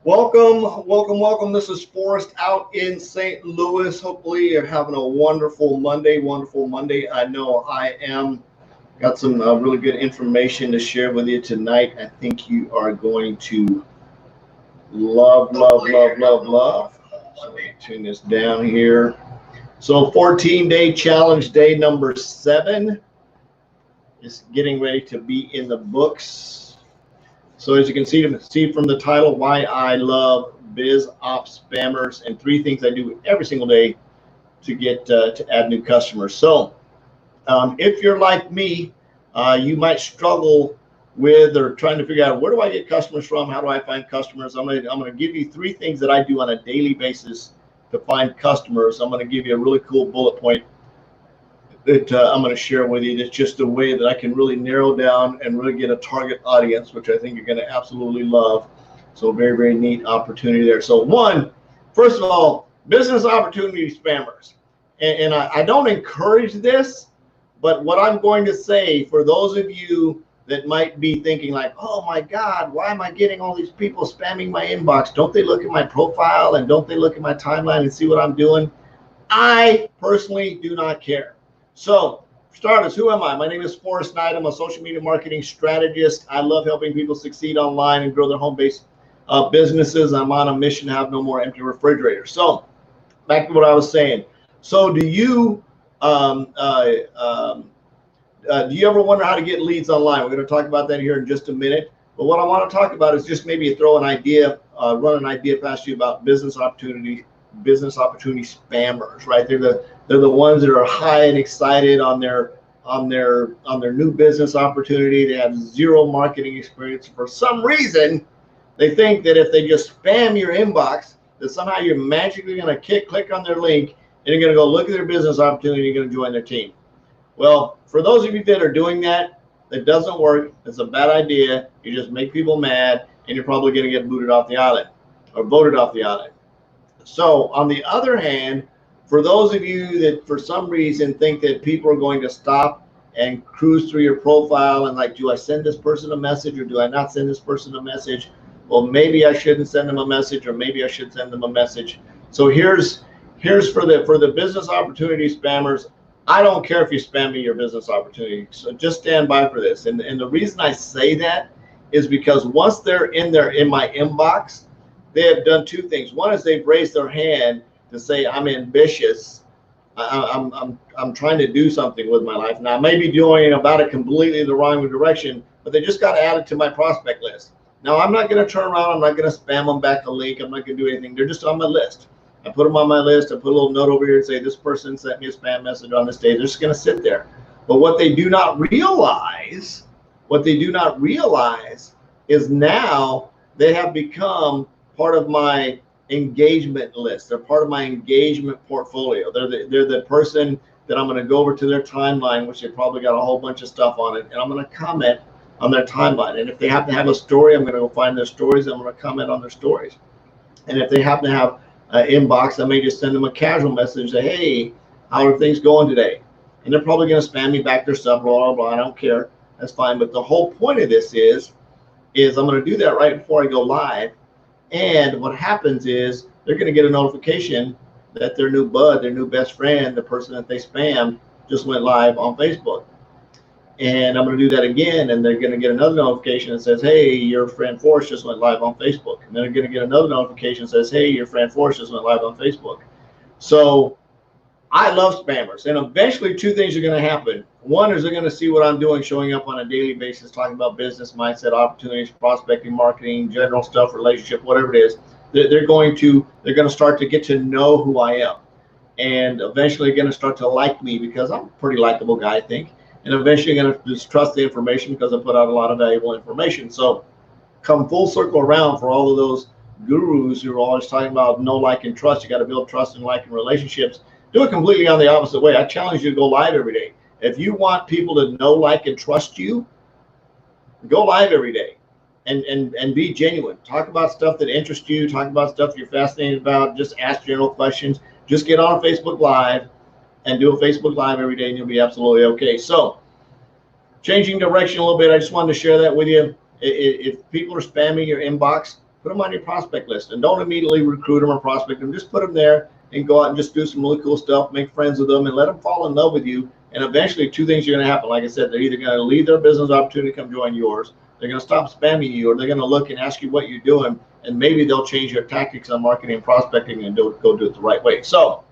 Welcome. This is Forrest out in St. Louis. Hopefully you're having a wonderful Monday. I know I am. Got some really good information to share with you tonight. I think you are going to love. So let me tune this down here. So 14-day challenge, day number 7 is getting ready to be in the books. So as you can see from the title, why I love BizOp Spammers, and 3 things I do every single day to get to add new customers. So if you're like me, you might struggle with or trying to figure out, where do I get customers from? How do I find customers? I'm gonna give you 3 things that I do on a daily basis to find customers. I'm going to give you a really cool bullet point that I'm going to share with you. That's just a way that I can really narrow down and really get a target audience, which I think you're going to absolutely love. So very neat opportunity there. So first of all, business opportunity spammers. And I don't encourage this, but what I'm going to say, for those of you that might be thinking like, oh my God, why am I getting all these people spamming my inbox? Don't they look at my profile and don't they look at my timeline and see what I'm doing? I personally do not care. So for starters, who am I? My name is Forrest Knight. I'm a social media marketing strategist. I love helping people succeed online and grow their home-based businesses. I'm on a mission to have no more empty refrigerators. So back to what I was saying. So do you ever wonder how to get leads online? We're going to talk about that here in just a minute. But what I want to talk about is just maybe throw an idea, run an idea past you about business opportunity spammers, right? They're the ones that are high and excited on their new business opportunity. They have 0 marketing experience. For some reason, they think that if they just spam your inbox, that somehow you're magically going to click on their link and you're going to go look at their business opportunity and you're going to join their team. Well, for those of you that are doing that, it doesn't work. It's a bad idea. You just make people mad, and you're probably going to get booted off the island or voted off the island. So on the other hand, for those of you that for some reason think that people are going to stop and cruise through your profile and like, do I send this person a message or do I not send this person a message? Well, maybe I shouldn't send them a message, or maybe I should send them a message. So here's for the business opportunity spammers. I don't care if you spam me your business opportunity. So just stand by for this. And the reason I say that is because once they're in my inbox, they have done 2 things. One is they've raised their hand to say, I'm ambitious. I'm trying to do something with my life. Now I may be doing about it completely the wrong direction, but they just got added to my prospect list. Now I'm not going to turn around. I'm not going to spam them back a link. I'm not going to do anything. They're just on my list. I put them on my list. I put a little note over here and say, this person sent me a spam message on this day. They're just going to sit there. But what they do not realize is now they have become part of my engagement list. They're part of my engagement portfolio. They're the person that I'm going to go over to their timeline, which they probably got a whole bunch of stuff on it, and I'm going to comment on their timeline. And if they happen to have a story, I'm going to go find their stories. I'm going to comment on their stories. And if they happen to have an inbox, I may just send them a casual message, say, hey, how are things going today? And they're probably going to spam me back their stuff, blah, blah, blah. I don't care. That's fine. But the whole point of this is I'm going to do that right before I go live. And what happens is they're going to get a notification that their new bud, their new best friend, the person that they spammed, just went live on Facebook. And I'm going to do that again, and they're going to get another notification that says, hey, your friend Forrest just went live on Facebook. And then they're going to get another notification that says, hey, your friend Forrest just went live on Facebook. So I love spammers, and eventually 2 things are going to happen. One is they're going to see what I'm doing, showing up on a daily basis, talking about business, mindset, opportunities, prospecting, marketing, general stuff, relationship, whatever it is. They're going to start to get to know who I am, and eventually going to start to like me because I'm a pretty likable guy, I think. And eventually going to just trust the information because I put out a lot of valuable information. So come full circle around for all of those gurus who are always talking about know, like, and trust. You got to build trust and like and relationships. Do it completely on the opposite way. I challenge you to go live every day. If you want people to know, like, and trust you, go live every day and be genuine. Talk about stuff that interests you. Talk about stuff you're fascinated about. Just ask general questions. Just get on Facebook Live and do a Facebook Live every day, and you'll be absolutely okay. So changing direction a little bit, I just wanted to share that with you. If people are spamming your inbox, Put them on your prospect list, and don't immediately recruit them or prospect them. Just put them there and go out and just do some really cool stuff, make friends with them, and let them fall in love with you. And eventually, two things are going to happen. Like I said, they're either going to leave their business opportunity to come join yours, they're going to stop spamming you, or they're going to look and ask you what you're doing, and maybe they'll change their tactics on marketing and prospecting and go do it the right way. So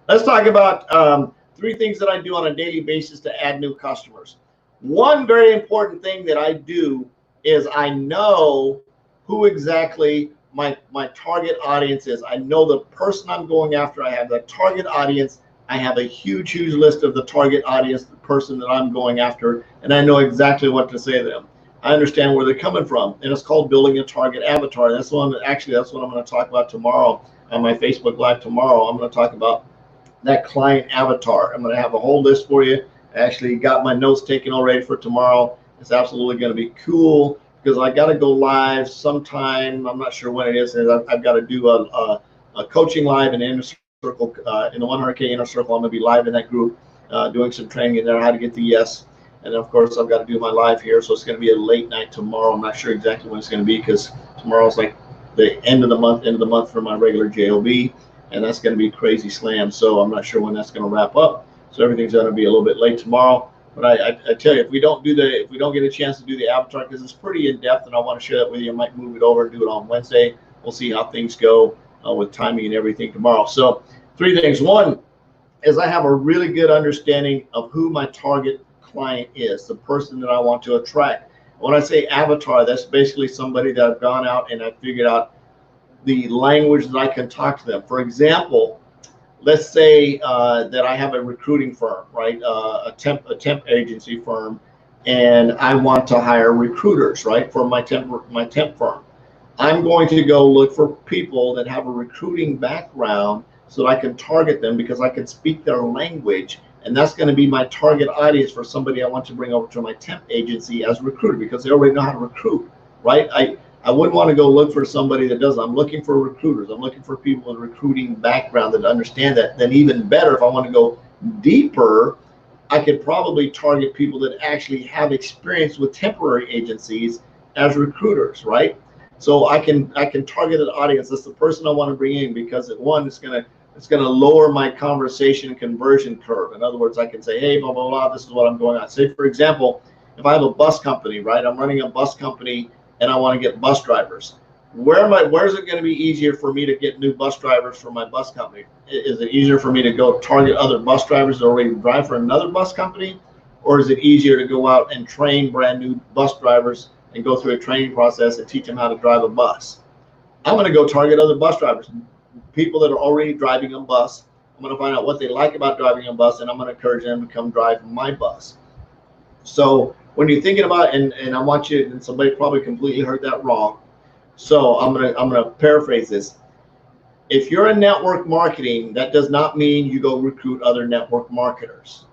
let's talk about 3 things that I do on a daily basis to add new customers. One very important thing that I do is I know who exactly my target audience is. I know the person I'm going after. I have the target audience. I have a huge list of the target audience, the person that I'm going after, and I know exactly what to say to them. I understand where they're coming from, and it's called building a target avatar. That's what I'm going to talk about tomorrow on my Facebook Live tomorrow. I'm going to talk about that client avatar. I'm going to have a whole list for you. I actually got my notes taken already for tomorrow. It's absolutely going to be cool because I got to go live sometime. I'm not sure when it is. I've got to do a coaching live in Inner Circle, in the 100K Inner Circle. I'm going to be live in that group, doing some training in there, how to get the yes. And of course, I've got to do my live here. So it's going to be a late night tomorrow. I'm not sure exactly when it's going to be because tomorrow's like the end of the month for my regular JOB. And that's going to be crazy slam. So I'm not sure when that's going to wrap up. So everything's going to be a little bit late tomorrow. But I tell you, if we don't get a chance to do the avatar, because it's pretty in depth, and I want to share that with you, I might move it over and do it on Wednesday. We'll see how things go with timing and everything tomorrow. So 3 things. One is I have a really good understanding of who my target client is, the person that I want to attract. When I say avatar, that's basically somebody that I've gone out and I've figured out the language that I can talk to them. For example, let's say that I have a recruiting firm, right? A temp agency firm, and I want to hire recruiters, right, for my temp firm. I'm going to go look for people that have a recruiting background so that I can target them because I can speak their language, and that's going to be my target audience for somebody I want to bring over to my temp agency as a recruiter because they already know how to recruit, right? I wouldn't want to go look for somebody that doesn't. I'm looking for recruiters. I'm looking for people with a recruiting background that understand that. Then even better, if I want to go deeper, I could probably target people that actually have experience with temporary agencies as recruiters, right? So I can target an audience. That's the person I want to bring in because it's gonna lower my conversation conversion curve. In other words, I can say, hey, blah blah blah. This is what I'm going on. Say for example, if I have a bus company, right? I'm running a bus company and I want to get bus drivers. Where's it going to be easier for me to get new bus drivers for my bus company? Is it easier for me to go target other bus drivers that already drive for another bus company? Or is it easier to go out and train brand new bus drivers and go through a training process and teach them how to drive a bus? I'm going to go target other bus drivers, people that are already driving a bus. I'm going to find out what they like about driving a bus, and I'm going to encourage them to come drive my bus. So when you're thinking about, and I want you, and somebody probably completely heard that wrong. So I'm gonna paraphrase this. If you're in network marketing, that does not mean you go recruit other network marketers.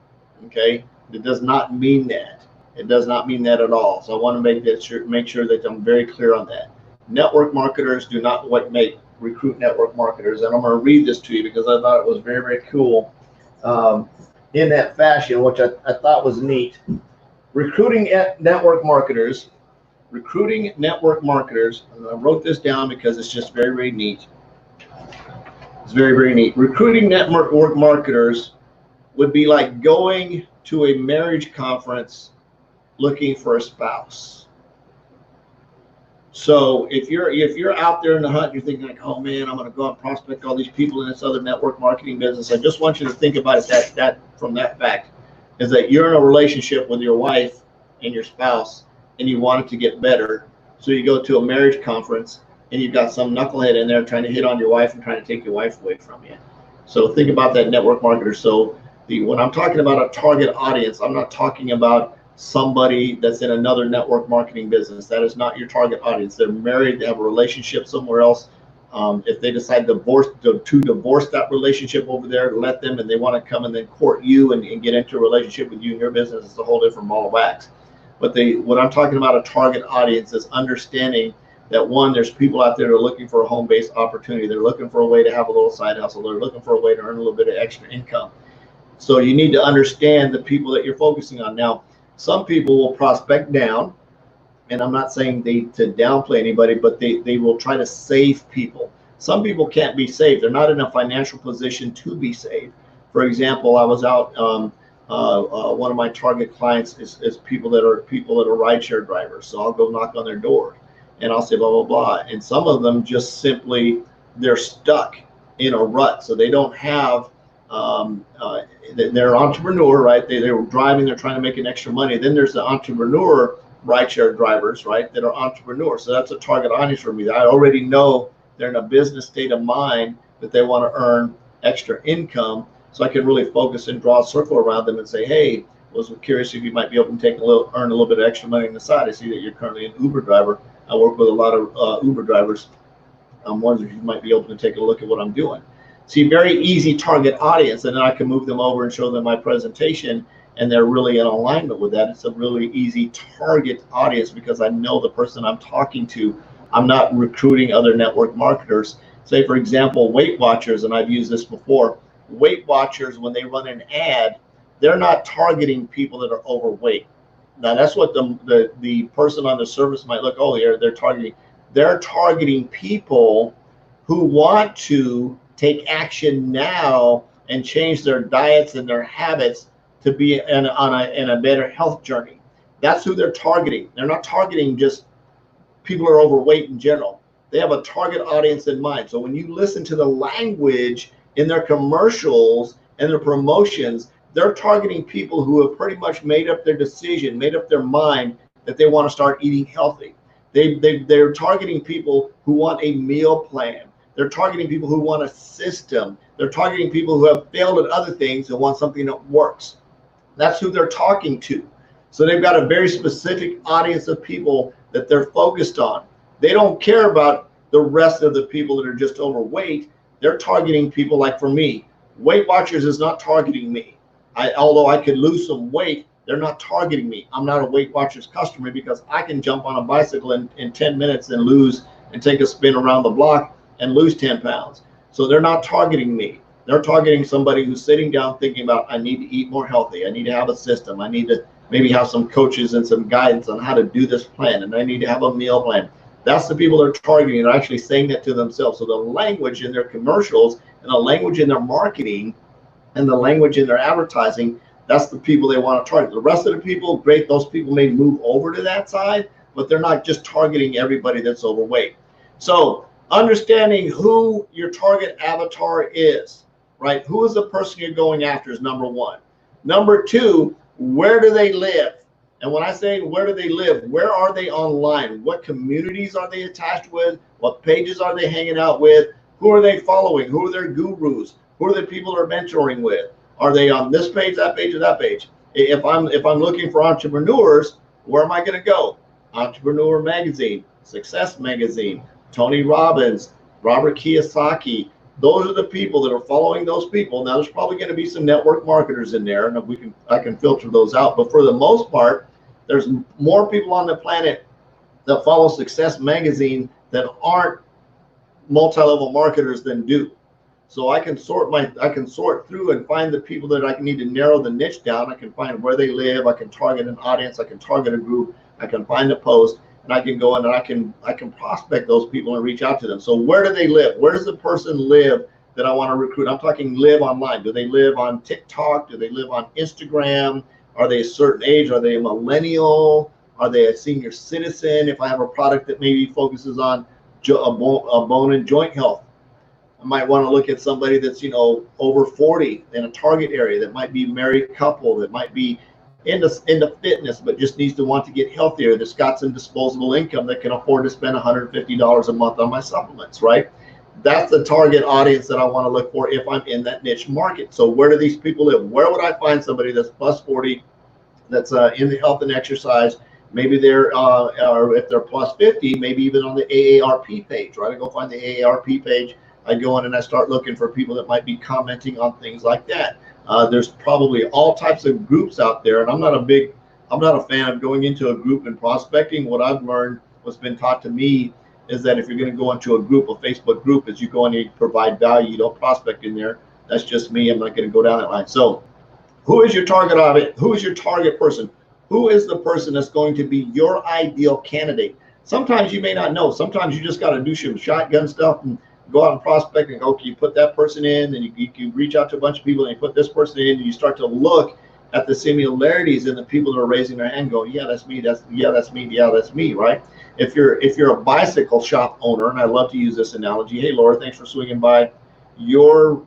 Okay, it does not mean that. It does not mean that at all. So I want to make sure that I'm very clear on that. Network marketers do not recruit network marketers, and I'm going to read this to you because I thought it was very, very cool in that fashion, which I thought was neat. Recruiting network marketers, and I wrote this down because it's just very, very neat. It's very, very neat. Recruiting network marketers would be like going to a marriage conference looking for a spouse. So if you're out there in the hunt, you're thinking like, oh man, I'm going to go and prospect all these people in this other network marketing business. I just want you to think about it that from that fact is that you're in a relationship with your wife and your spouse and you want it to get better. So you go to a marriage conference and you've got some knucklehead in there trying to hit on your wife and trying to take your wife away from you. So think about that network marketer. So when I'm talking about a target audience, I'm not talking about somebody that's in another network marketing business. That is not your target audience. They're married, they have a relationship somewhere else. If they decide to divorce that relationship over there, let them, and they want to come and then court you and get into a relationship with you and your business, it's a whole different ball of wax. But what I'm talking about a target audience is understanding that one, there's people out there that are looking for a home-based opportunity. They're looking for a way to have a little side hustle. They're looking for a way to earn a little bit of extra income. So you need to understand the people that you're focusing on. Now, some people will prospect down and I'm not saying to downplay anybody, but they will try to save people. Some people can't be saved. They're not in a financial position to be saved. For example, I was out, one of my target clients is people that are rideshare drivers. So I'll go knock on their door and I'll say blah, blah, blah. And some of them just simply, they're stuck in a rut. So they don't have, they're entrepreneur, right? They were driving, they're trying to make an extra money. Then there's the entrepreneur rideshare drivers, right, that are entrepreneurs. So that's a target audience for me. I already know they're in a business state of mind that they want to earn extra income. So I can really focus and draw a circle around them and say, hey, I was curious if you might be able to earn a little bit of extra money on the side. I see that you're currently an Uber driver. I work with a lot of Uber drivers. I'm wondering if you might be able to take a look at what I'm doing. See, very easy target audience, and then I can move them over and show them my presentation, and they're really in alignment with that. It's a really easy target audience because I know the person I'm talking to. I'm not recruiting other network marketers. Say, for example, Weight Watchers, and I've used this before. Weight Watchers, when they run an ad, they're not targeting people that are overweight. Now, that's what the person on the service might look, oh, they're targeting. They're targeting people who want to take action now and change their diets and their habits to be in a better health journey. That's who they're targeting. They're not targeting just people who are overweight in general. They have a target audience in mind. So when you listen to the language in their commercials and their promotions, they're targeting people who have pretty much made up their decision, made up their mind that they want to start eating healthy. They're targeting people who want a meal plan. They're targeting people who want a system. They're targeting people who have failed at other things and want something that works. That's who they're talking to. So they've got a very specific audience of people that they're focused on. They don't care about the rest of the people that are just overweight. They're targeting people like, for me, Weight Watchers is not targeting me. Although I could lose some weight, they're not targeting me. I'm not a Weight Watchers customer because I can jump on a bicycle in 10 minutes and take a spin around the block and lose 10 pounds. So they're not targeting me. They're targeting somebody who's sitting down thinking about, I need to eat more healthy. I need to have a system. I need to maybe have some coaches and some guidance on how to do this plan. And I need to have a meal plan. That's the people they're targeting. They're actually saying that to themselves. So the language in their commercials and the language in their marketing and the language in their advertising, that's the people they want to target. The rest of the people, great, those people may move over to that side, but they're not just targeting everybody that's overweight. So understanding who your target avatar is, right? Who is the person you're going after is number one. Number two, where do they live? And when I say where do they live, where are they online? What communities are they attached with? What pages are they hanging out with? Who are they following? Who are their gurus? Who are the people they're mentoring with? Are they on this page, that page, or that page? If I'm looking for entrepreneurs, where am I going to go? Entrepreneur Magazine, Success Magazine, Tony Robbins, Robert Kiyosaki. Those are the people that are following those people. Now, there's probably going to be some network marketers in there, and I can filter those out. But for the most part, there's more people on the planet that follow Success Magazine that aren't multi-level marketers than do. So I can sort through and find the people that I need to narrow the niche down. I can find where they live. I can target an audience. I can target a group. I can find a post, and I can go in and I can prospect those people and reach out to them. So where do they live? Where does the person live that I want to recruit? I'm talking live online. Do they live on TikTok? Do they live on Instagram? Are they a certain age? Are they a millennial? Are they a senior citizen? If I have a product that maybe focuses on bone and joint health, I might want to look at somebody that's, over 40 in a target area, that might be a married couple, that might be into fitness, but just needs to want to get healthier, that's got some disposable income that can afford to spend $150 a month on my supplements, right? That's the target audience that I want to look for if I'm in that niche market. So where do these people live? Where would I find somebody that's plus 40, that's in the health and exercise? Maybe they're, or if they're plus 50, maybe even on the AARP page, right? I go find the AARP page. I go in and I start looking for people that might be commenting on things like that. There's probably all types of groups out there, and I'm not a fan of going into a group and prospecting. What I've learned, what's been taught to me, is that if you're going to go into a group, a Facebook group, is you go in and you provide value. You don't prospect in there. That's just me. I'm not going to go down that line. So who is your target audience? Who is your target person? Who is the person that's going to be your ideal candidate? Sometimes you may not know. Sometimes you just got to do some shotgun stuff and go out and prospect and go, okay, you put that person in, then you reach out to a bunch of people and you put this person in, and you start to look at the similarities in the people that are raising their hand, going, yeah, that's me, that's me, yeah, that's me, right? If you're a bicycle shop owner, and I love to use this analogy, hey Laura, thanks for swinging by. Your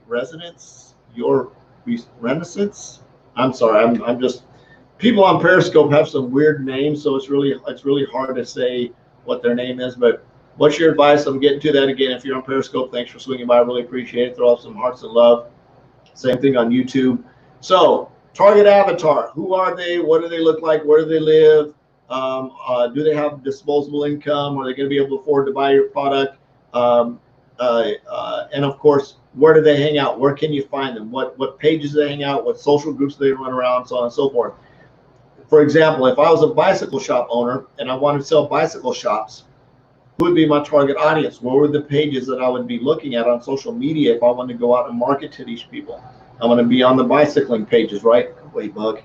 residence, your renaissance. I'm sorry, I'm just, people on Periscope have some weird names, so it's really hard to say what their name is. But what's your advice? I'm getting to that again. If you're on Periscope, thanks for swinging by. I really appreciate it. Throw up some hearts and love. Same thing on YouTube. So target avatar. Who are they? What do they look like? Where do they live? Do they have disposable income? Are they going to be able to afford to buy your product? And of course, where do they hang out? Where can you find them? What pages do they hang out? What social groups do they run around? So on and so forth. For example, if I was a bicycle shop owner and I wanted to sell bicycle shops, who would be my target audience? What were the pages that I would be looking at on social media if I wanted to go out and market to these people? I'm going to be on the bicycling pages, right? Wait, bug.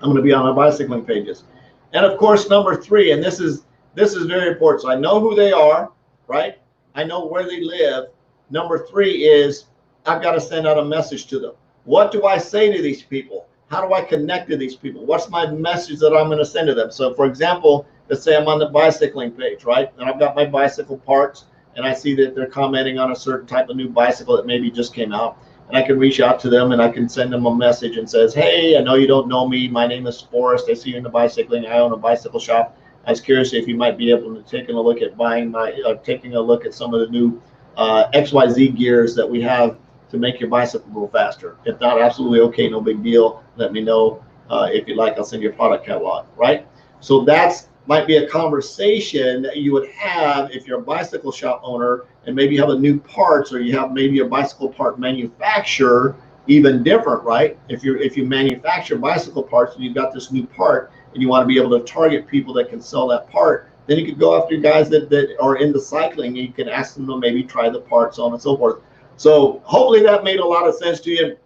I'm going to be on the bicycling pages. And of course, number 3, and this is very important. So I know who they are, right? I know where they live. Number 3 is I've got to send out a message to them. What do I say to these people? How do I connect to these people? What's my message that I'm going to send to them? So for example, let's say I'm on the bicycling page, right? And I've got my bicycle parts, and I see that they're commenting on a certain type of new bicycle that maybe just came out. And I can reach out to them and I can send them a message and says, hey, I know you don't know me. My name is Forrest. I see you in the bicycling. I own a bicycle shop. I was curious if you might be able to take a look at taking a look at some of the new XYZ gears that we have to make your bicycle go faster. If not, absolutely okay, no big deal. Let me know if you'd like. I'll send you a product catalog, right? So that's might be a conversation that you would have if you're a bicycle shop owner and maybe you have a new parts, or you have maybe a bicycle part manufacturer, even different, right? If you manufacture bicycle parts and you've got this new part and you want to be able to target people that can sell that part, then you could go after guys that are into cycling, and you can ask them to maybe try the parts, so on and so forth. So hopefully that made a lot of sense to you.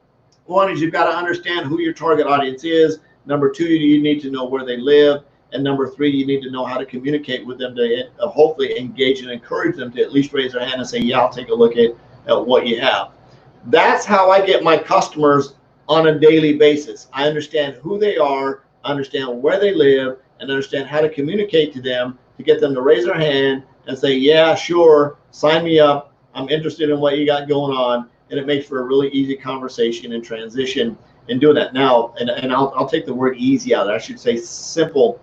One is you've got to understand who your target audience is. Number 2, you need to know where they live. And number 3, you need to know how to communicate with them to hopefully engage and encourage them to at least raise their hand and say, yeah, I'll take a look at what you have. That's how I get my customers on a daily basis. I understand who they are, understand where they live, and understand how to communicate to them to get them to raise their hand and say, yeah, sure, sign me up. I'm interested in what you got going on. And it makes for a really easy conversation and transition in doing that. Now, and I'll take the word easy out. I should say simple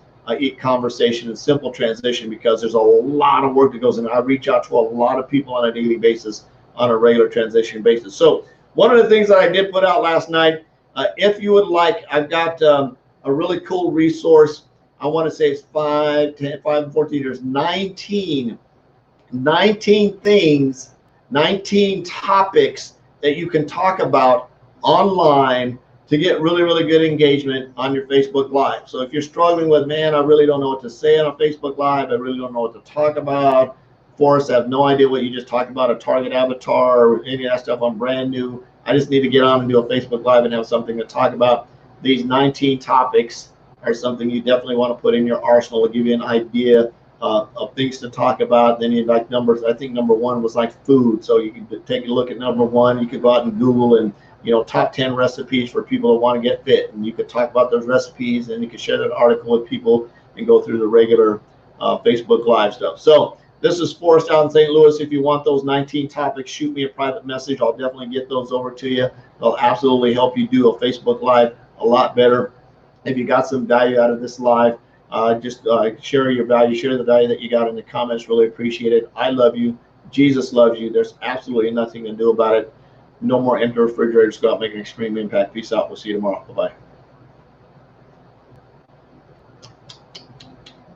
conversation and simple transition, because there's a lot of work that goes in. I reach out to a lot of people on a daily basis, on a regular transition basis. So one of the things that I did put out last night, if you would like, I've got a really cool resource. I want to say it's 5, 10, 5, and 14. There's 19 things, 19 topics that you can talk about online to get really, really good engagement on your Facebook Live. So if you're struggling with, man, I really don't know what to say on a Facebook Live, I really don't know what to talk about, Forrest, I have no idea what you just talked about, a target avatar or any of that stuff, I'm brand new, I just need to get on and do a Facebook Live and have something to talk about. These 19 topics are something you definitely want to put in your arsenal to give you an idea of things to talk about. Then you like numbers. I think number 1 was like food. So you can take a look at number 1. You could go out and Google and, you know, top 10 recipes for people that want to get fit. And you could talk about those recipes, and you could share that article with people and go through the regular Facebook Live stuff. So this is Forrest out in St. Louis. If you want those 19 topics, shoot me a private message. I'll definitely get those over to you. They'll absolutely help you do a Facebook Live a lot better. If you got some value out of this live, just share your value, share the value that you got in the comments. Really appreciate it. I love you. Jesus loves you. There's absolutely nothing to do about it. No more empty refrigerators. Go out and make an extreme impact. Peace out. We'll see you tomorrow. Bye-bye.